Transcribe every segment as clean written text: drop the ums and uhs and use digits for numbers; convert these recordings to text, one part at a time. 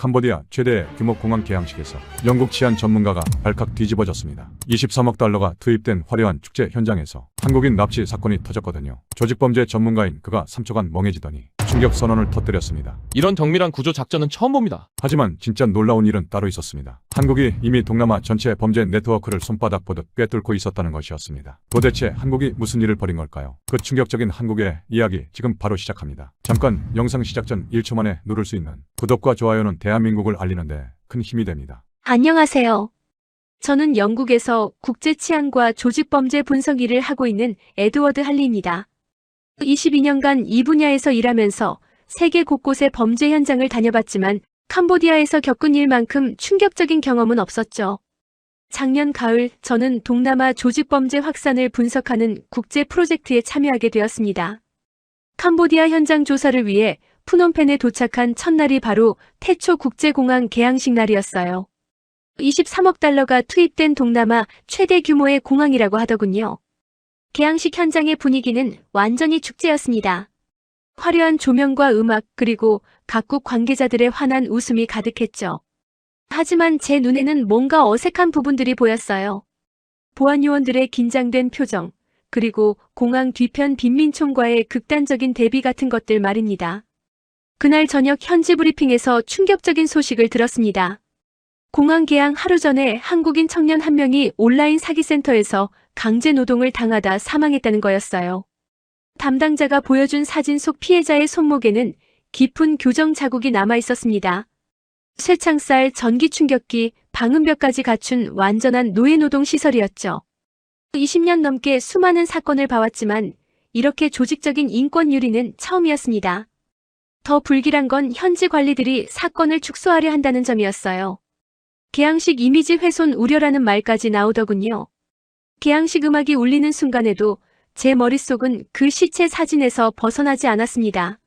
캄보디아 최대 규모 공항 개항식에서 영국 치안 전문가가 발칵 뒤집어졌습니다. 23억 달러가 투입된 화려한 축제 현장에서 한국인 납치 사건이 터졌거든요. 조직범죄 전문가인 그가 3초간 멍해지더니 충격 선언을 터뜨렸습니다. 이런 정밀한 구조 작전은 처음 봅니다. 하지만 진짜 놀라운 일은 따로 있었습니다. 한국이 이미 동남아 전체 범죄 네트워크를 손바닥 보듯 꿰뚫고 있었다는 것이었습니다. 도대체 한국이 무슨 일을 벌인 걸까요? 그 충격적인 한국의 이야기 지금 바로 시작합니다. 잠깐 영상 시작 전 1초 만에 누를 수 있는 구독과 좋아요는 대한민국을 알리는데 큰 힘이 됩니다. 안녕하세요. 저는 영국에서 국제 치안과 조직범죄 분석 일을 하고 있는 에드워드 할리입니다. 22년간 이 분야에서 일하면서 세계 곳곳의 범죄 현장을 다녀봤지만 캄보디아에서 겪은 일만큼 충격적인 경험은 없었죠. 작년 가을 저는 동남아 조직범죄 확산을 분석하는 국제 프로젝트에 참여하게 되었습니다. 캄보디아 현장 조사를 위해 푸놈펜에 도착한 첫날이 바로 태초 국제공항 개항식 날이었어요. 23억 달러가 투입된 동남아 최대 규모의 공항이라고 하더군요. 개항식 현장의 분위기는 완전히 축제였습니다. 화려한 조명과 음악 그리고 각국 관계자들의 환한 웃음이 가득했죠. 하지만 제 눈에는 뭔가 어색한 부분들이 보였어요. 보안 요원들의 긴장된 표정, 그리고 공항 뒤편 빈민총과의 극단적인 대비 같은 것들 말입니다. 그날 저녁 현지 브리핑에서 충격적인 소식을 들었습니다. 공항 개항 하루 전에 한국인 청년 한 명이 온라인 사기센터에서 강제 노동을 당하다 사망했다는 거였어요. 담당자가 보여준 사진 속 피해자의 손목에는 깊은 교정 자국이 남아 있었습니다. 쇠창살, 전기 충격기, 방음벽까지 갖춘 완전한 노예노동 시설이었죠. 20년 넘게 수많은 사건을 봐왔지만 이렇게 조직적인 인권 유린은 처음이었습니다. 더 불길한 건 현지 관리들이 사건을 축소하려 한다는 점이었어요. 개항식 이미지 훼손 우려라는 말까지 나오더군요. 개항식 음악이 울리는 순간에도 제 머릿속은 그 시체 사진에서 벗어나지 않았습니다.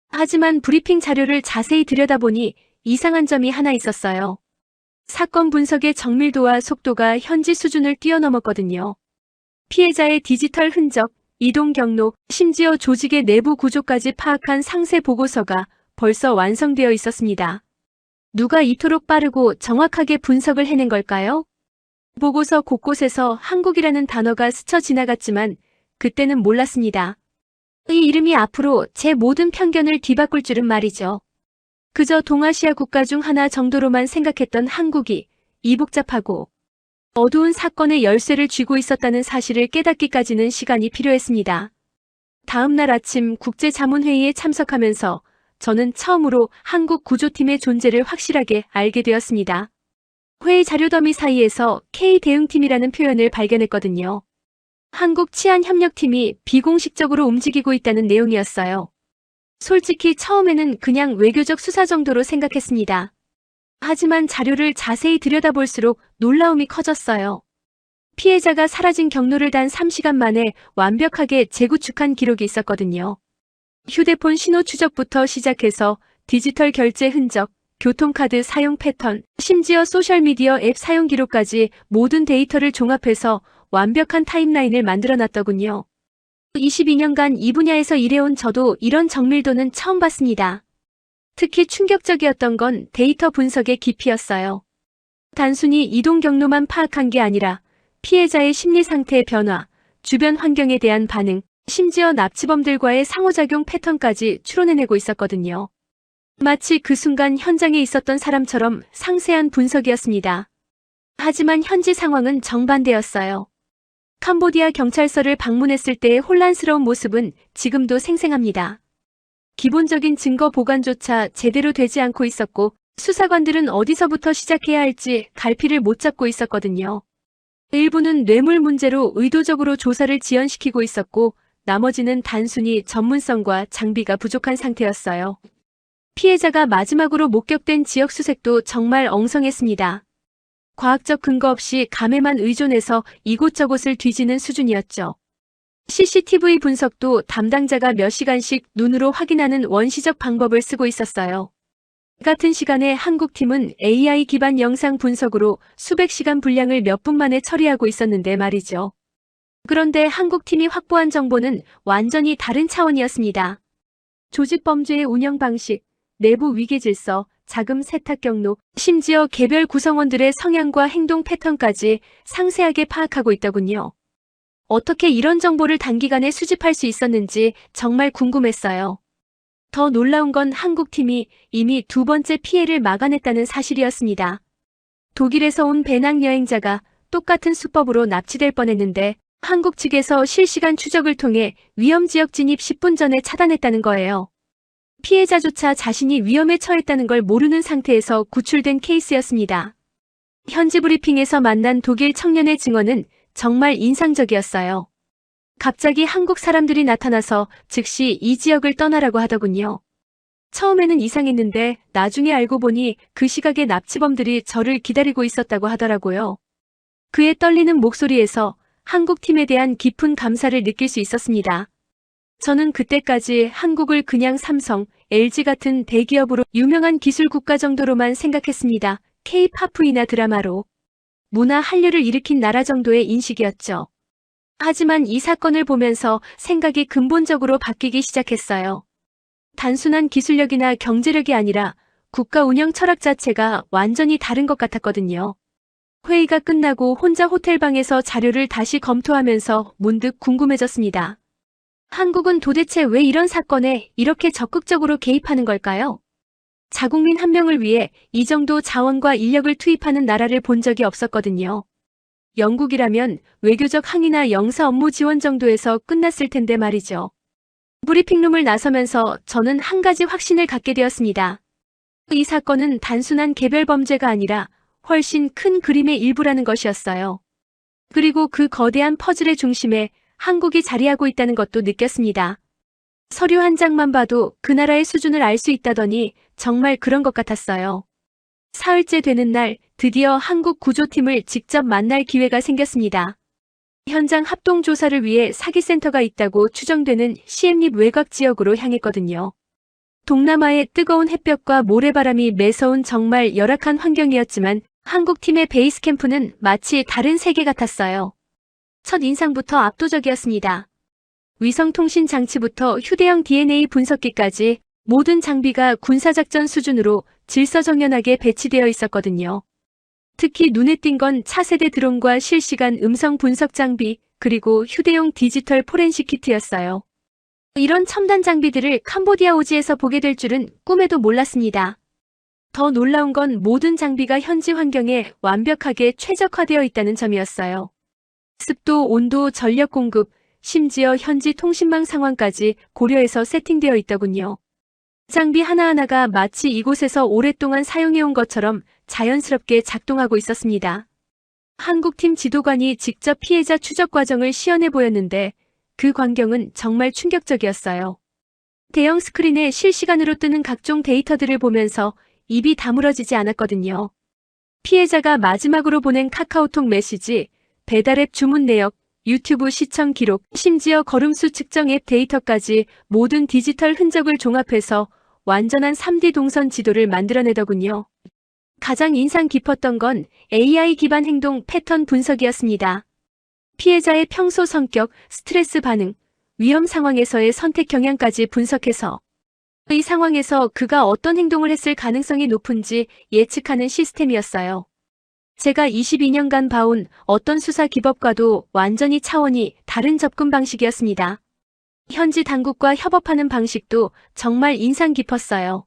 하지만 브리핑 자료를 자세히 들여다보니 이상한 점이 하나 있었어요. 사건 분석의 정밀도와 속도가 현지 수준을 뛰어넘었거든요. 피해자의 디지털 흔적, 이동 경로, 심지어 조직의 내부 구조까지 파악한 상세 보고서가 벌써 완성되어 있었습니다. 누가 이토록 빠르고 정확하게 분석을 해낸 걸까요? 보고서 곳곳에서 한국이라는 단어가 스쳐 지나갔지만 그때는 몰랐습니다. 이 이름이 앞으로 제 모든 편견을 뒤바꿀 줄은 말이죠. 그저 동아시아 국가 중 하나 정도로만 생각했던 한국이 이 복잡하고 어두운 사건의 열쇠를 쥐고 있었다는 사실을 깨닫기까지는 시간이 필요했습니다. 다음 날 아침 국제자문회의에 참석하면서 저는 처음으로 한국 구조팀의 존재를 확실하게 알게 되었습니다. 회의 자료 더미 사이에서 K대응팀이라는 표현을 발견했거든요. 한국 치안협력팀이 비공식적으로 움직이고 있다는 내용이었어요. 솔직히 처음에는 그냥 외교적 수사 정도로 생각했습니다. 하지만 자료를 자세히 들여다볼수록 놀라움이 커졌어요. 피해자가 사라진 경로를 단 3시간 만에 완벽하게 재구축한 기록이 있었거든요. 휴대폰 신호 추적부터 시작해서 디지털 결제 흔적, 교통카드 사용 패턴, 심지어 소셜미디어 앱 사용 기록까지 모든 데이터를 종합해서 완벽한 타임라인을 만들어놨더군요. 22년간 이 분야에서 일해온 저도 이런 정밀도는 처음 봤습니다. 특히 충격적이었던 건 데이터 분석의 깊이였어요. 단순히 이동 경로만 파악한 게 아니라 피해자의 심리 상태의 변화, 주변 환경에 대한 반응, 심지어 납치범들과의 상호작용 패턴까지 추론해내고 있었거든요. 마치 그 순간 현장에 있었던 사람처럼 상세한 분석이었습니다. 하지만 현지 상황은 정반대였어요. 캄보디아 경찰서를 방문했을 때의 혼란스러운 모습은 지금도 생생합니다. 기본적인 증거 보관조차 제대로 되지 않고 있었고 수사관들은 어디서부터 시작해야 할지 갈피를 못 잡고 있었거든요. 일부는 뇌물 문제로 의도적으로 조사를 지연시키고 있었고 나머지는 단순히 전문성과 장비가 부족한 상태였어요. 피해자가 마지막으로 목격된 지역 수색도 정말 엉성했습니다. 과학적 근거 없이 감에만 의존해서 이곳저곳을 뒤지는 수준이었죠. CCTV 분석도 담당자가 몇 시간씩 눈으로 확인하는 원시적 방법을 쓰고 있었어요. 같은 시간에 한국팀은 AI 기반 영상 분석으로 수백 시간 분량을 몇 분 만에 처리하고 있었는데 말이죠. 그런데 한국팀이 확보한 정보는 완전히 다른 차원이었습니다. 조직범죄의 운영 방식, 내부 위계 질서, 자금 세탁 경로, 심지어 개별 구성원들의 성향과 행동 패턴까지 상세하게 파악하고 있더군요. 어떻게 이런 정보를 단기간에 수집할 수 있었는지 정말 궁금했어요. 더 놀라운 건 한국팀이 이미 두 번째 피해를 막아냈다는 사실이었습니다. 독일에서 온 배낭여행자가 똑같은 수법으로 납치될 뻔했는데 한국 측에서 실시간 추적을 통해 위험지역 진입 10분 전에 차단했다는 거예요. 피해자조차 자신이 위험에 처했다는 걸 모르는 상태에서 구출된 케이스였습니다. 현지 브리핑에서 만난 독일 청년의 증언은 정말 인상적이었어요. 갑자기 한국 사람들이 나타나서 즉시 이 지역을 떠나라고 하더군요. 처음에는 이상했는데 나중에 알고 보니 그 시각에 납치범들이 저를 기다리고 있었다고 하더라고요. 그의 떨리는 목소리에서 한국팀에 대한 깊은 감사를 느낄 수 있었습니다. 저는 그때까지 한국을 그냥 삼성, LG 같은 대기업으로 유명한 기술 국가 정도로만 생각했습니다. K-팝이나 드라마로 문화 한류를 일으킨 나라 정도의 인식이었죠. 하지만 이 사건을 보면서 생각이 근본적으로 바뀌기 시작했어요. 단순한 기술력이나 경제력이 아니라 국가 운영 철학 자체가 완전히 다른 것 같았거든요. 회의가 끝나고 혼자 호텔방에서 자료를 다시 검토하면서 문득 궁금해졌습니다. 한국은 도대체 왜 이런 사건에 이렇게 적극적으로 개입하는 걸까요? 자국민 한 명을 위해 이 정도 자원과 인력을 투입하는 나라를 본 적이 없었거든요. 영국이라면 외교적 항의나 영사 업무 지원 정도에서 끝났을 텐데 말이죠. 브리핑룸을 나서면서 저는 한 가지 확신을 갖게 되었습니다. 이 사건은 단순한 개별 범죄가 아니라 훨씬 큰 그림의 일부라는 것이었어요. 그리고 그 거대한 퍼즐의 중심에 한국이 자리하고 있다는 것도 느꼈습니다. 서류 한 장만 봐도 그 나라의 수준을 알 수 있다더니 정말 그런 것 같았어요. 사흘째 되는 날 드디어 한국 구조팀을 직접 만날 기회가 생겼습니다. 현장 합동 조사를 위해 사기센터가 있다고 추정되는 시엠립 외곽 지역으로 향했거든요. 동남아의 뜨거운 햇볕과 모래바람이 매서운 정말 열악한 환경이었지만 한국팀의 베이스 캠프는 마치 다른 세계 같았어요. 첫 인상부터 압도적이었습니다. 위성통신 장치부터 휴대용 DNA 분석기까지 모든 장비가 군사작전 수준으로 질서정연하게 배치되어 있었거든요. 특히 눈에 띈 건 차세대 드론과 실시간 음성 분석 장비, 그리고 휴대용 디지털 포렌식 키트였어요. 이런 첨단 장비들을 캄보디아 오지에서 보게 될 줄은 꿈에도 몰랐습니다. 더 놀라운 건 모든 장비가 현지 환경에 완벽하게 최적화되어 있다는 점이었어요. 습도, 온도, 전력 공급, 심지어 현지 통신망 상황까지 고려해서 세팅되어 있더군요. 장비 하나하나가 마치 이곳에서 오랫동안 사용해온 것처럼 자연스럽게 작동하고 있었습니다. 한국팀 지도관이 직접 피해자 추적 과정을 시연해 보였는데 그 광경은 정말 충격적이었어요. 대형 스크린에 실시간으로 뜨는 각종 데이터들을 보면서 입이 다물어지지 않았거든요. 피해자가 마지막으로 보낸 카카오톡 메시지, 배달앱 주문 내역, 유튜브 시청 기록, 심지어 걸음수 측정 앱 데이터까지 모든 디지털 흔적을 종합해서 완전한 3D 동선 지도를 만들어내더군요. 가장 인상 깊었던 건 AI 기반 행동 패턴 분석이었습니다. 피해자의 평소 성격, 스트레스 반응, 위험 상황에서의 선택 경향까지 분석해서 이 상황에서 그가 어떤 행동을 했을 가능성이 높은지 예측하는 시스템이었어요. 제가 22년간 봐온 어떤 수사 기법과도 완전히 차원이 다른 접근 방식이었습니다. 현지 당국과 협업하는 방식도 정말 인상 깊었어요.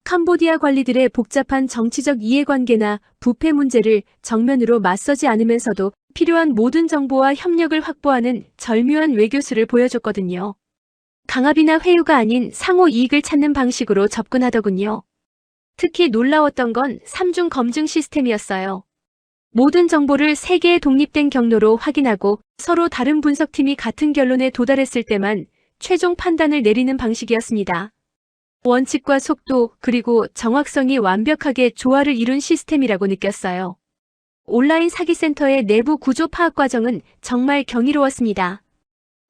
캄보디아 관리들의 복잡한 정치적 이해관계나 부패 문제를 정면으로 맞서지 않으면서도 필요한 모든 정보와 협력을 확보하는 절묘한 외교수를 보여줬거든요. 강압이나 회유가 아닌 상호 이익을 찾는 방식으로 접근하더군요. 특히 놀라웠던 건 3중 검증 시스템이었어요. 모든 정보를 3개의 독립된 경로로 확인하고 서로 다른 분석팀이 같은 결론에 도달했을 때만 최종 판단을 내리는 방식이었습니다. 원칙과 속도 그리고 정확성이 완벽하게 조화를 이룬 시스템이라고 느꼈어요. 온라인 사기센터의 내부 구조 파악 과정은 정말 경이로웠습니다.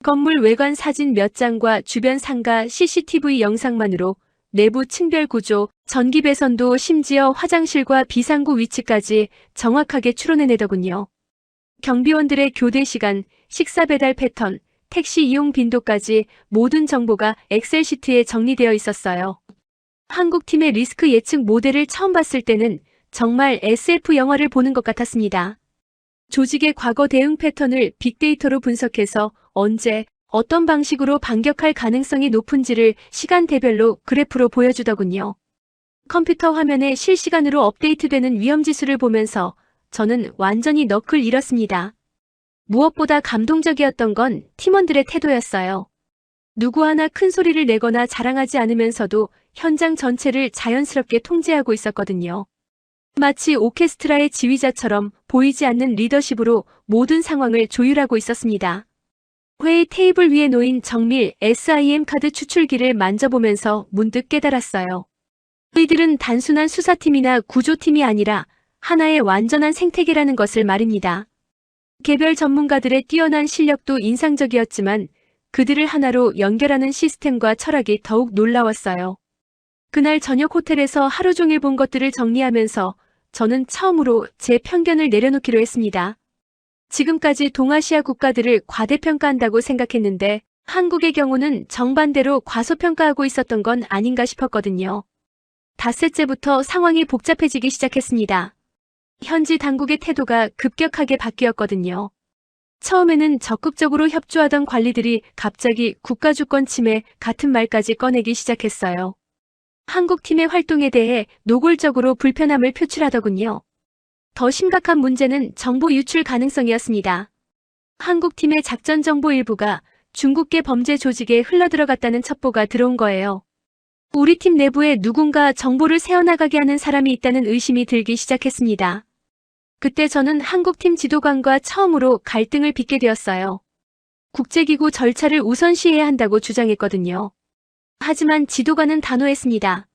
건물 외관 사진 몇 장과 주변 상가 CCTV 영상만으로 내부 층별 구조, 전기 배선도 심지어 화장실과 비상구 위치까지 정확하게 추론해내더군요. 경비원들의 교대 시간, 식사 배달 패턴, 택시 이용 빈도까지 모든 정보가 엑셀 시트에 정리되어 있었어요. 한국팀의 리스크 예측 모델을 처음 봤을 때는 정말 SF 영화를 보는 것 같았습니다. 조직의 과거 대응 패턴을 빅데이터로 분석해서 언제, 어떤 방식으로 반격할 가능성이 높은지를 시간대별로 그래프로 보여주더군요. 컴퓨터 화면에 실시간으로 업데이트되는 위험지수를 보면서 저는 완전히 넋을 잃었습니다. 무엇보다 감동적이었던 건 팀원들의 태도였어요. 누구 하나 큰 소리를 내거나 자랑하지 않으면서도 현장 전체를 자연스럽게 통제하고 있었거든요. 마치 오케스트라의 지휘자처럼 보이지 않는 리더십으로 모든 상황을 조율하고 있었습니다. 회의 테이블 위에 놓인 정밀 SIM 카드 추출기를 만져보면서 문득 깨달았어요. 이들은 단순한 수사팀이나 구조팀이 아니라 하나의 완전한 생태계라는 것을 말입니다. 개별 전문가들의 뛰어난 실력도 인상적이었지만 그들을 하나로 연결하는 시스템과 철학이 더욱 놀라웠어요. 그날 저녁 호텔에서 하루 종일 본 것들을 정리하면서 저는 처음으로 제 편견을 내려놓기로 했습니다. 지금까지 동아시아 국가들을 과대평가한다고 생각했는데 한국의 경우는 정반대로 과소평가하고 있었던 건 아닌가 싶었거든요. 닷새째부터 상황이 복잡해지기 시작했습니다. 현지 당국의 태도가 급격하게 바뀌었거든요. 처음에는 적극적으로 협조하던 관리들이 갑자기 국가주권 침해 같은 말까지 꺼내기 시작했어요. 한국팀의 활동에 대해 노골적으로 불편함을 표출하더군요. 더 심각한 문제는 정보 유출 가능성이었습니다. 한국팀의 작전 정보 일부가 중국계 범죄 조직에 흘러들어갔다는 첩보가 들어온 거예요. 우리 팀 내부에 누군가 정보를 새어나가게 하는 사람이 있다는 의심이 들기 시작했습니다. 그때 저는 한국팀 지도관과 처음으로 갈등을 빚게 되었어요. 국제기구 절차를 우선시해야 한다고 주장했거든요. 하지만 지도관은 단호했습니다.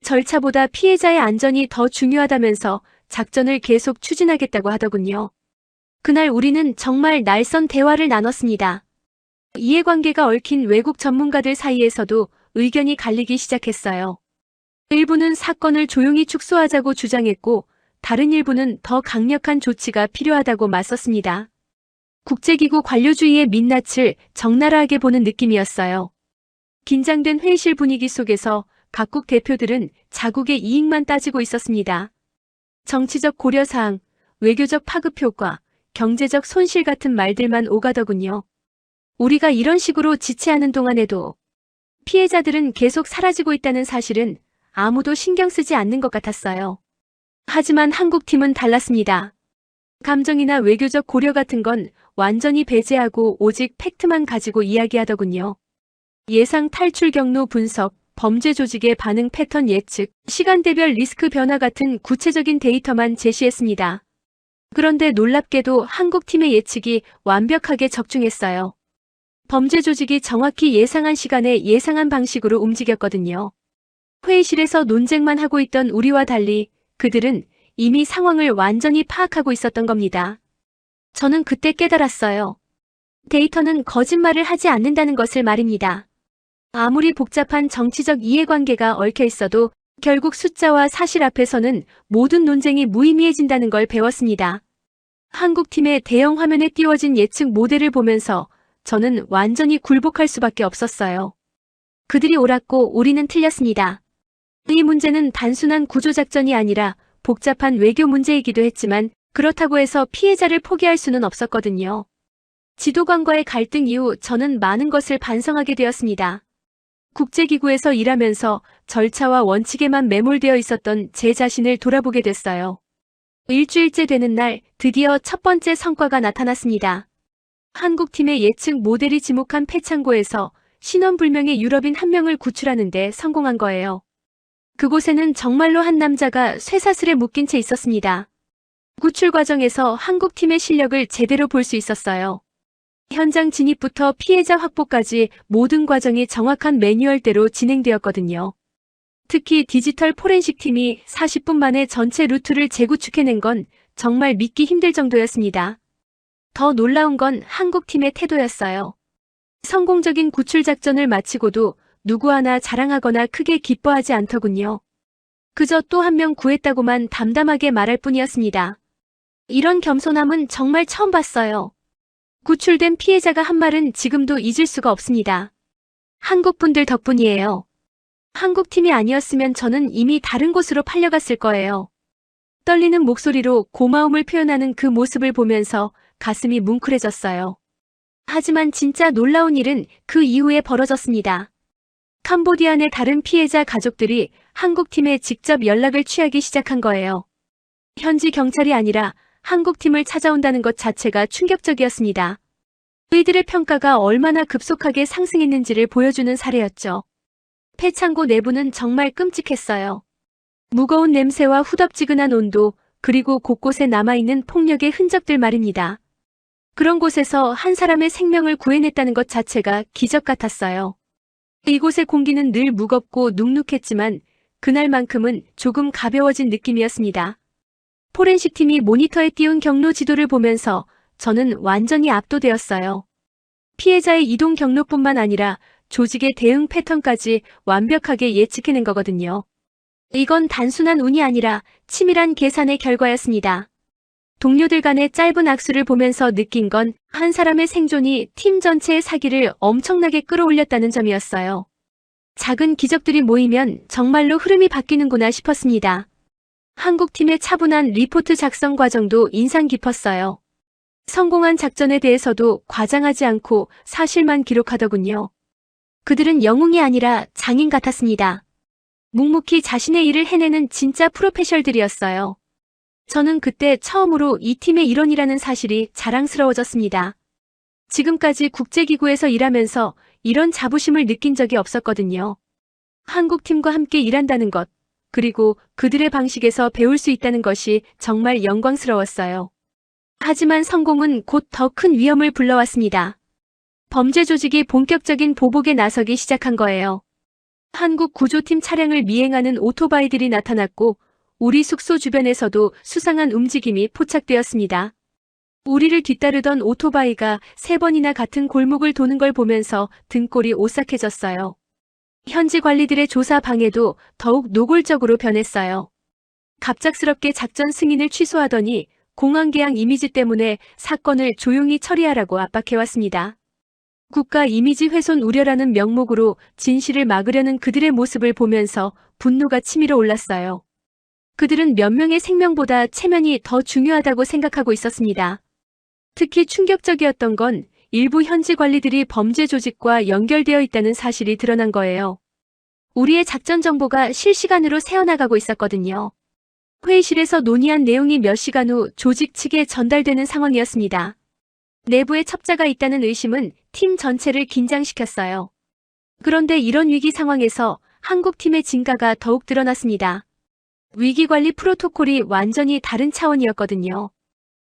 절차보다 피해자의 안전이 더 중요하다면서 작전을 계속 추진하겠다고 하더군요. 그날 우리는 정말 날선 대화를 나눴습니다. 이해관계가 얽힌 외국 전문가들 사이에서도 의견이 갈리기 시작했어요. 일부는 사건을 조용히 축소하자고 주장했고 다른 일부는 더 강력한 조치가 필요하다고 맞섰습니다. 국제기구 관료주의의 민낯을 적나라하게 보는 느낌이었어요. 긴장된 회의실 분위기 속에서 각국 대표들은 자국의 이익만 따지고 있었습니다. 정치적 고려사항, 외교적 파급 효과, 경제적 손실 같은 말들만 오가더군요. 우리가 이런 식으로 지체하는 동안에도 피해자들은 계속 사라지고 있다는 사실은 아무도 신경 쓰지 않는 것 같았어요. 하지만 한국팀은 달랐습니다. 감정이나 외교적 고려 같은 건 완전히 배제하고 오직 팩트만 가지고 이야기하더군요. 예상 탈출 경로 분석, 범죄 조직의 반응 패턴 예측, 시간대별 리스크 변화 같은 구체적인 데이터만 제시했습니다. 그런데 놀랍게도 한국팀의 예측이 완벽하게 적중했어요. 범죄 조직이 정확히 예상한 시간에 예상한 방식으로 움직였거든요. 회의실에서 논쟁만 하고 있던 우리와 달리 그들은 이미 상황을 완전히 파악하고 있었던 겁니다. 저는 그때 깨달았어요. 데이터는 거짓말을 하지 않는다는 것을 말입니다. 아무리 복잡한 정치적 이해관계가 얽혀 있어도 결국 숫자와 사실 앞에서는 모든 논쟁이 무의미해진다는 걸 배웠습니다. 한국팀의 대형 화면에 띄워진 예측 모델을 보면서 저는 완전히 굴복할 수밖에 없었어요. 그들이 옳았고 우리는 틀렸습니다. 이 문제는 단순한 구조작전이 아니라 복잡한 외교 문제이기도 했지만 그렇다고 해서 피해자를 포기할 수는 없었거든요. 지도관과의 갈등 이후 저는 많은 것을 반성하게 되었습니다. 국제기구에서 일하면서 절차와 원칙에만 매몰되어 있었던 제 자신을 돌아보게 됐어요. 일주일째 되는 날 드디어 첫 번째 성과가 나타났습니다. 한국팀의 예측 모델이 지목한 패창고에서 신원불명의 유럽인 한 명을 구출하는 데 성공한 거예요. 그곳에는 정말로 한 남자가 쇠사슬에 묶인 채 있었습니다. 구출 과정에서 한국팀의 실력을 제대로 볼 수 있었어요. 현장 진입부터 피해자 확보까지 모든 과정이 정확한 매뉴얼대로 진행되었거든요. 특히 디지털 포렌식 팀이 40분 만에 전체 루트를 재구축해낸 건 정말 믿기 힘들 정도였습니다. 더 놀라운 건 한국팀의 태도였어요. 성공적인 구출 작전을 마치고도 누구 하나 자랑하거나 크게 기뻐하지 않더군요. 그저 또 한 명 구했다고만 담담하게 말할 뿐이었습니다. 이런 겸손함은 정말 처음 봤어요. 구출된 피해자가 한 말은 지금도 잊을 수가 없습니다. 한국 분들 덕분이에요. 한국팀이 아니었으면 저는 이미 다른 곳으로 팔려갔을 거예요. 떨리는 목소리로 고마움을 표현하는 그 모습을 보면서 가슴이 뭉클해졌어요. 하지만 진짜 놀라운 일은 그 이후에 벌어졌습니다. 캄보디아 내 다른 피해자 가족들이 한국팀에 직접 연락을 취하기 시작한 거예요. 현지 경찰이 아니라 한국팀을 찾아온다는 것 자체가 충격적이었습니다. 이들의 평가가 얼마나 급속하게 상승했는지를 보여주는 사례였죠. 폐창고 내부는 정말 끔찍했어요. 무거운 냄새와 후덥지근한 온도, 그리고 곳곳에 남아있는 폭력의 흔적들 말입니다. 그런 곳에서 한 사람의 생명을 구해냈다는 것 자체가 기적 같았어요. 이곳의 공기는 늘 무겁고 눅눅했지만 그날만큼은 조금 가벼워진 느낌이었습니다. 포렌식 팀이 모니터에 띄운 경로 지도를 보면서 저는 완전히 압도되었어요. 피해자의 이동 경로뿐만 아니라 조직의 대응 패턴까지 완벽하게 예측해낸 거거든요. 이건 단순한 운이 아니라 치밀한 계산의 결과였습니다. 동료들 간의 짧은 악수를 보면서 느낀 건 한 사람의 생존이 팀 전체의 사기를 엄청나게 끌어올렸다는 점이었어요. 작은 기적들이 모이면 정말로 흐름이 바뀌는구나 싶었습니다. 한국팀의 차분한 리포트 작성 과정도 인상 깊었어요. 성공한 작전에 대해서도 과장하지 않고 사실만 기록하더군요. 그들은 영웅이 아니라 장인 같았습니다. 묵묵히 자신의 일을 해내는 진짜 프로페셔널들이었어요. 저는 그때 처음으로 이 팀의 일원이라는 사실이 자랑스러워졌습니다. 지금까지 국제기구에서 일하면서 이런 자부심을 느낀 적이 없었거든요. 한국팀과 함께 일한다는 것, 그리고 그들의 방식에서 배울 수 있다는 것이 정말 영광스러웠어요. 하지만 성공은 곧 더 큰 위험을 불러왔습니다. 범죄 조직이 본격적인 보복에 나서기 시작한 거예요. 한국 구조팀 차량을 미행하는 오토바이들이 나타났고 우리 숙소 주변에서도 수상한 움직임이 포착되었습니다. 우리를 뒤따르던 오토바이가 3번이나 같은 골목을 도는 걸 보면서 등골이 오싹해졌어요. 현지 관리들의 조사 방해도 더욱 노골적으로 변했어요. 갑작스럽게 작전 승인을 취소하더니 공항개항 이미지 때문에 사건을 조용히 처리하라고 압박해왔습니다. 국가 이미지 훼손 우려라는 명목으로 진실을 막으려는 그들의 모습을 보면서 분노가 치밀어 올랐어요. 그들은 몇 명의 생명보다 체면이 더 중요하다고 생각하고 있었습니다. 특히 충격적이었던 건 일부 현지 관리들이 범죄 조직과 연결되어 있다는 사실이 드러난 거예요. 우리의 작전 정보가 실시간으로 새어나가고 있었거든요. 회의실에서 논의한 내용이 몇 시간 후 조직 측에 전달되는 상황이었습니다. 내부에 첩자가 있다는 의심은 팀 전체를 긴장시켰어요. 그런데 이런 위기 상황에서 한국팀의 진가가 더욱 드러났습니다. 위기관리 프로토콜이 완전히 다른 차원이었거든요.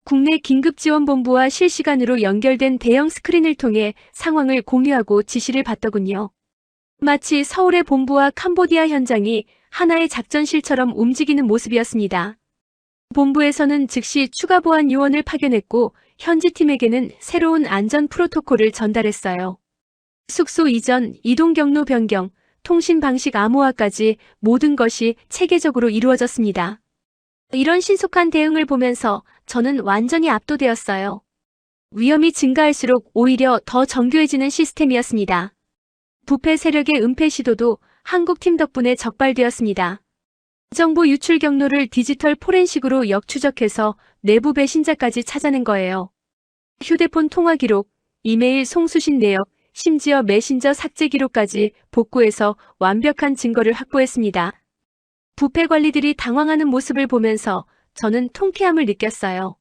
국내 긴급지원본부와 실시간으로 연결된 대형 스크린을 통해 상황을 공유하고 지시를 받더군요. 마치 서울의 본부와 캄보디아 현장이 하나의 작전실처럼 움직이는 모습이었습니다. 본부에서는 즉시 추가 보안 요원을 파견했고 현지 팀에게는 새로운 안전 프로토콜을 전달했어요. 숙소 이전, 이동 경로 변경, 통신 방식 암호화까지 모든 것이 체계적으로 이루어졌습니다. 이런 신속한 대응을 보면서 저는 완전히 압도되었어요. 위험이 증가할수록 오히려 더 정교해지는 시스템이었습니다. 부패 세력의 은폐 시도도 한국팀 덕분에 적발되었습니다. 정보 유출 경로를 디지털 포렌식으로 역추적해서 내부 배신자까지 찾아낸 거예요. 휴대폰 통화 기록, 이메일 송수신 내역, 심지어 메신저 삭제 기록까지 복구해서 완벽한 증거를 확보했습니다. 부패 관리들이 당황하는 모습을 보면서 저는 통쾌함을 느꼈어요.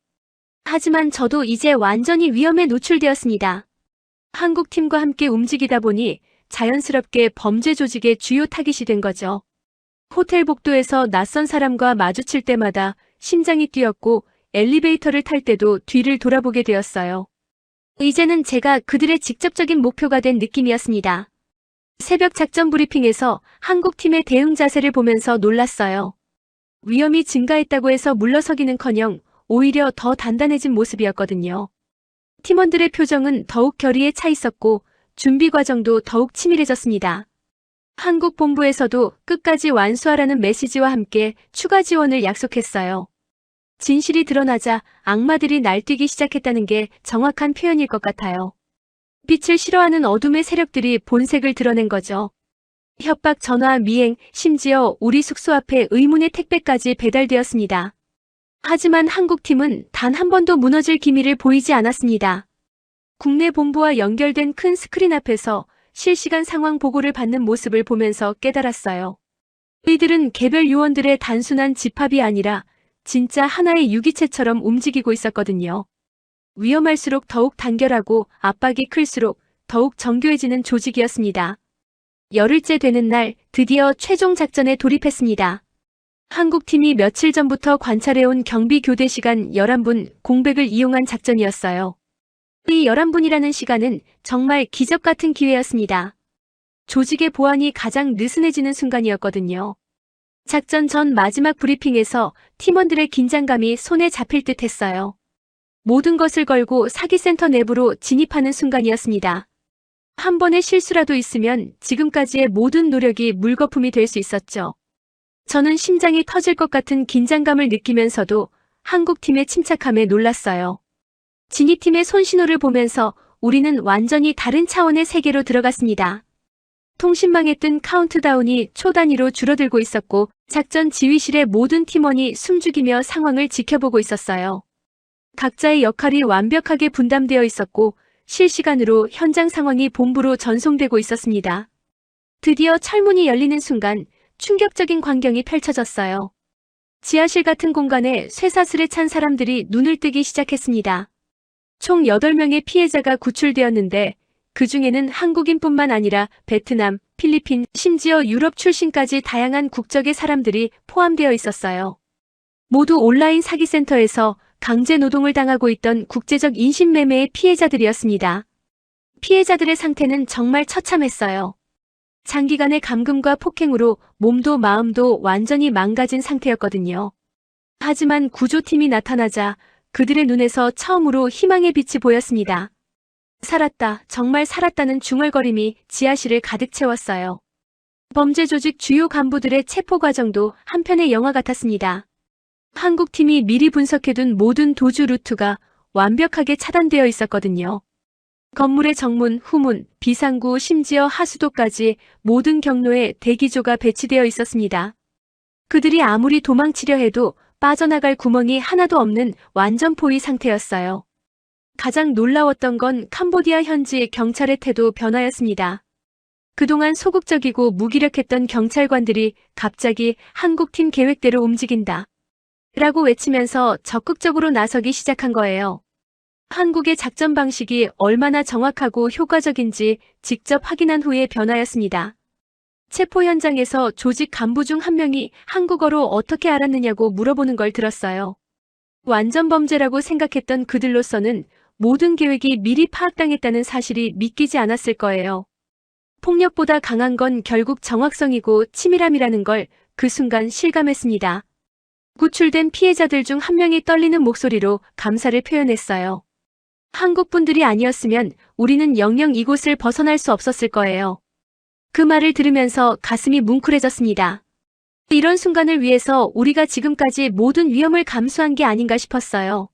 하지만 저도 이제 완전히 위험에 노출되었습니다. 한국팀과 함께 움직이다 보니 자연스럽게 범죄 조직의 주요 타깃이 된 거죠. 호텔 복도에서 낯선 사람과 마주칠 때마다 심장이 뛰었고 엘리베이터를 탈 때도 뒤를 돌아보게 되었어요. 이제는 제가 그들의 직접적인 목표가 된 느낌이었습니다. 새벽 작전 브리핑에서 한국팀의 대응 자세를 보면서 놀랐어요. 위험이 증가했다고 해서 물러서기는커녕 오히려 더 단단해진 모습이었거든요. 팀원들의 표정은 더욱 결의에 차 있었고 준비 과정도 더욱 치밀해졌습니다. 한국 본부에서도 끝까지 완수하라는 메시지와 함께 추가 지원을 약속했어요. 진실이 드러나자 악마들이 날뛰기 시작했다는 게 정확한 표현일 것 같아요. 빛을 싫어하는 어둠의 세력들이 본색을 드러낸 거죠. 협박 전화 미행, 심지어 우리 숙소 앞에 의문의 택배까지 배달되었습니다. 하지만 한국팀은 단 한 번도 무너질 기미를 보이지 않았습니다. 국내 본부와 연결된 큰 스크린 앞에서 실시간 상황 보고를 받는 모습을 보면서 깨달았어요. 이들은 개별 요원들의 단순한 집합이 아니라 진짜 하나의 유기체처럼 움직이고 있었거든요. 위험할수록 더욱 단결하고 압박이 클수록 더욱 정교해지는 조직이었습니다. 열흘째 되는 날 드디어 최종 작전에 돌입했습니다. 한국팀이 며칠 전부터 관찰해온 경비 교대 시간 11분 공백을 이용한 작전이었어요. 이 11분이라는 시간은 정말 기적 같은 기회였습니다. 조직의 보안이 가장 느슨해지는 순간이었거든요. 작전 전 마지막 브리핑에서 팀원들의 긴장감이 손에 잡힐 듯 했어요. 모든 것을 걸고 사기센터 내부로 진입하는 순간이었습니다. 한 번의 실수라도 있으면 지금까지의 모든 노력이 물거품이 될 수 있었죠. 저는 심장이 터질 것 같은 긴장감을 느끼면서도 한국팀의 침착함에 놀랐어요. 진입팀의 손신호를 보면서 우리는 완전히 다른 차원의 세계로 들어갔습니다. 통신망에 뜬 카운트다운이 초 단위로 줄어들고 있었고 작전 지휘실의 모든 팀원이 숨죽이며 상황을 지켜보고 있었어요. 각자의 역할이 완벽하게 분담되어 있었고 실시간으로 현장 상황이 본부로 전송되고 있었습니다. 드디어 철문이 열리는 순간 충격적인 광경이 펼쳐졌어요. 지하실 같은 공간에 쇠사슬에 찬 사람들이 눈을 뜨기 시작했습니다. 총 8명의 피해자가 구출되었는데 그 중에는 한국인뿐만 아니라 베트남, 필리핀, 심지어 유럽 출신까지 다양한 국적의 사람들이 포함되어 있었어요. 모두 온라인 사기센터에서 강제 노동을 당하고 있던 국제적 인신매매의 피해자들이었습니다. 피해자들의 상태는 정말 처참했어요. 장기간의 감금과 폭행으로 몸도 마음도 완전히 망가진 상태였거든요. 하지만 구조팀이 나타나자 그들의 눈에서 처음으로 희망의 빛이 보였습니다. 살았다, 정말 살았다는 중얼거림이 지하실을 가득 채웠어요. 범죄 조직 주요 간부들의 체포 과정도 한편의 영화 같았습니다. 한국팀이 미리 분석해둔 모든 도주 루트가 완벽하게 차단되어 있었거든요. 건물의 정문, 후문, 비상구, 심지어 하수도까지 모든 경로에 대기조가 배치되어 있었습니다. 그들이 아무리 도망치려 해도 빠져나갈 구멍이 하나도 없는 완전 포위 상태였어요. 가장 놀라웠던 건 캄보디아 현지 경찰의 태도 변화였습니다. 그동안 소극적이고 무기력했던 경찰관들이 갑자기 한국팀 계획대로 움직인다 라고 외치면서 적극적으로 나서기 시작한 거예요. 한국의 작전 방식이 얼마나 정확하고 효과적인지 직접 확인한 후의 변화였습니다. 체포 현장에서 조직 간부 중 한 명이 한국어로 어떻게 알았느냐고 물어보는 걸 들었어요. 완전 범죄라고 생각했던 그들로서는 모든 계획이 미리 파악당했다는 사실이 믿기지 않았을 거예요. 폭력보다 강한 건 결국 정확성이고 치밀함이라는 걸 그 순간 실감했습니다. 구출된 피해자들 중 한 명이 떨리는 목소리로 감사를 표현했어요. 한국 분들이 아니었으면 우리는 영영 이곳을 벗어날 수 없었을 거예요. 그 말을 들으면서 가슴이 뭉클해졌습니다. 이런 순간을 위해서 우리가 지금까지 모든 위험을 감수한 게 아닌가 싶었어요.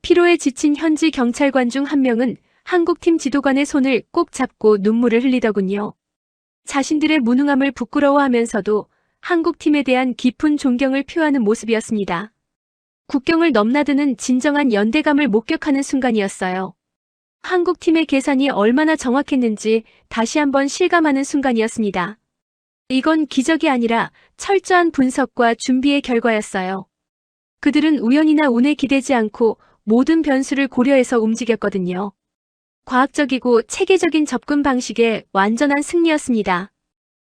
피로에 지친 현지 경찰관 중 한 명은 한국팀 지도관의 손을 꼭 잡고 눈물을 흘리더군요. 자신들의 무능함을 부끄러워하면서도 한국팀에 대한 깊은 존경을 표하는 모습이었습니다. 국경을 넘나드는 진정한 연대감을 목격하는 순간이었어요. 한국팀의 계산이 얼마나 정확했는지 다시 한번 실감하는 순간이었습니다. 이건 기적이 아니라 철저한 분석과 준비의 결과였어요. 그들은 우연이나 운에 기대지 않고 모든 변수를 고려해서 움직였거든요. 과학적이고 체계적인 접근 방식의 완전한 승리였습니다.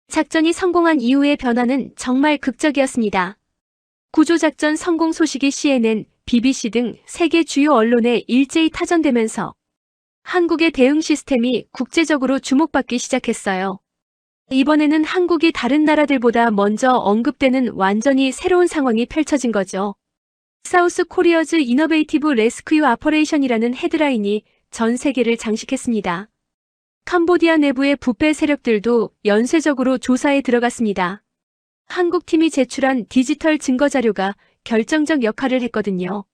작전이 성공한 이후의 변화는 정말 극적이었습니다. 구조작전 성공 소식이 CNN, BBC 등 세계 주요 언론에 일제히 타전되면서 한국의 대응 시스템이 국제적으로 주목받기 시작했어요. 이번에는 한국이 다른 나라들보다 먼저 언급되는 완전히 새로운 상황이 펼쳐진 거죠. 사우스 코리어즈 이너베이티브 레스큐 아퍼레이션이라는 헤드라인이 전 세계를 장식했습니다. 캄보디아 내부의 부패 세력들도 연쇄적으로 조사에 들어갔습니다. 한국팀이 제출한 디지털 증거자료가 결정적 역할을 했거든요.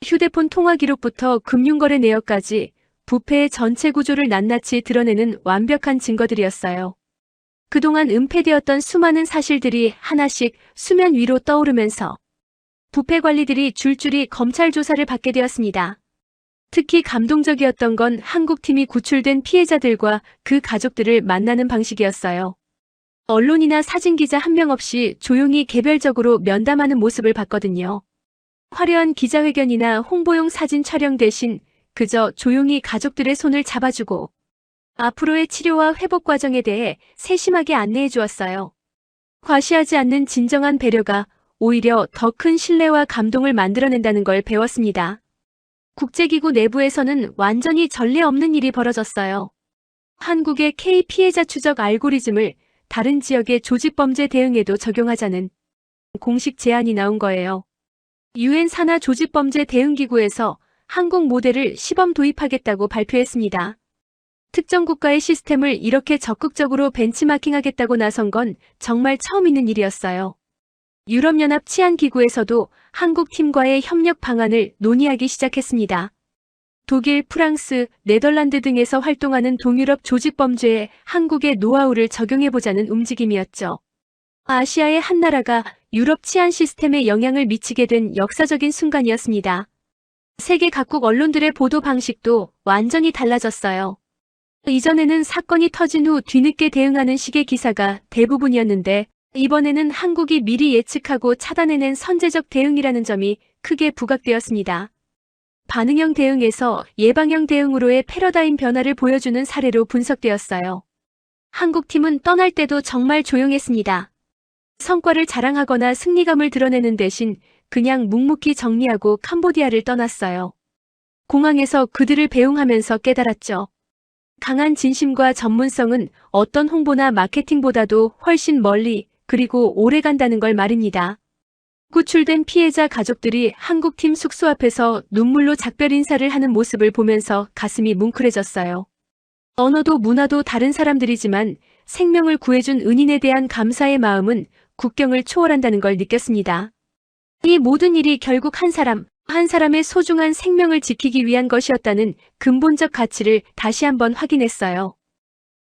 휴대폰 통화 기록부터 금융거래 내역까지 부패의 전체 구조를 낱낱이 드러내는 완벽한 증거들이었어요. 그동안 은폐되었던 수많은 사실들이 하나씩 수면 위로 떠오르면서 부패 관리들이 줄줄이 검찰 조사를 받게 되었습니다. 특히 감동적이었던 건 한국팀이 구출된 피해자들과 그 가족들을 만나는 방식이었어요. 언론이나 사진기자 한 명 없이 조용히 개별적으로 면담하는 모습을 봤거든요. 화려한 기자회견이나 홍보용 사진 촬영 대신 그저 조용히 가족들의 손을 잡아주고 앞으로의 치료와 회복 과정에 대해 세심하게 안내해 주었어요. 과시하지 않는 진정한 배려가 오히려 더 큰 신뢰와 감동을 만들어낸다는 걸 배웠습니다. 국제기구 내부에서는 완전히 전례 없는 일이 벌어졌어요. 한국의 K 피해자 추적 알고리즘을 다른 지역의 조직범죄 대응에도 적용하자는 공식 제안이 나온 거예요. UN 산하 조직범죄 대응기구에서 한국 모델을 시범 도입하겠다고 발표했습니다. 특정 국가의 시스템을 이렇게 적극적으로 벤치마킹하겠다고 나선 건 정말 처음 있는 일이었어요. 유럽연합 치안기구에서도 한국 팀과의 협력 방안을 논의하기 시작했습니다. 독일, 프랑스, 네덜란드 등에서 활동하는 동유럽 조직범죄에 한국의 노하우를 적용해보자는 움직임이었죠. 아시아의 한 나라가 유럽 치안 시스템에 영향을 미치게 된 역사적인 순간이었습니다. 세계 각국 언론들의 보도 방식도 완전히 달라졌어요. 이전에는 사건이 터진 후 뒤늦게 대응하는 식의 기사가 대부분이었는데 이번에는 한국이 미리 예측하고 차단해낸 선제적 대응이라는 점이 크게 부각되었습니다. 반응형 대응에서 예방형 대응으로의 패러다임 변화를 보여주는 사례로 분석되었어요. 한국팀은 떠날 때도 정말 조용했습니다. 성과를 자랑하거나 승리감을 드러내는 대신 그냥 묵묵히 정리하고 캄보디아를 떠났어요. 공항에서 그들을 배웅하면서 깨달았죠. 강한 진심과 전문성은 어떤 홍보나 마케팅보다도 훨씬 멀리 그리고 오래 간다는 걸 말입니다. 구출된 피해자 가족들이 한국팀 숙소 앞에서 눈물로 작별 인사를 하는 모습을 보면서 가슴이 뭉클해졌어요. 언어도 문화도 다른 사람들이지만 생명을 구해준 은인에 대한 감사의 마음은 국경을 초월한다는 걸 느꼈습니다. 이 모든 일이 결국 한 사람의 소중한 생명을 지키기 위한 것이었다는 근본적 가치를 다시 한번 확인했어요.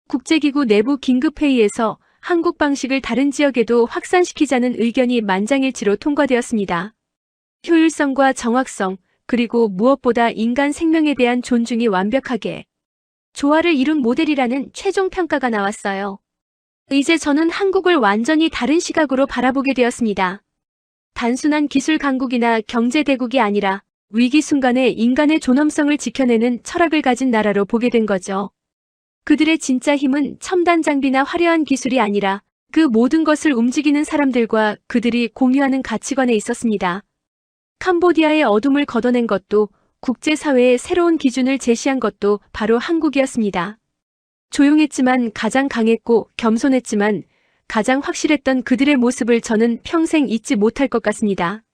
국제기구 내부 긴급회의에서 한국 방식을 다른 지역에도 확산시키자는 의견이 만장일치로 통과되었습니다. 효율성과 정확성, 그리고 무엇보다 인간 생명에 대한 존중이 완벽하게 조화를 이룬 모델이라는 최종 평가가 나왔어요. 이제 저는 한국을 완전히 다른 시각으로 바라보게 되었습니다. 단순한 기술 강국이나 경제 대국이 아니라 위기 순간에 인간의 존엄성을 지켜내는 철학을 가진 나라로 보게 된 거죠. 그들의 진짜 힘은 첨단 장비나 화려한 기술이 아니라 그 모든 것을 움직이는 사람들과 그들이 공유하는 가치관에 있었습니다. 캄보디아의 어둠을 걷어낸 것도 국제사회의 새로운 기준을 제시한 것도 바로 한국이었습니다. 조용했지만 가장 강했고 겸손했지만 가장 확실했던 그들의 모습을 저는 평생 잊지 못할 것 같습니다.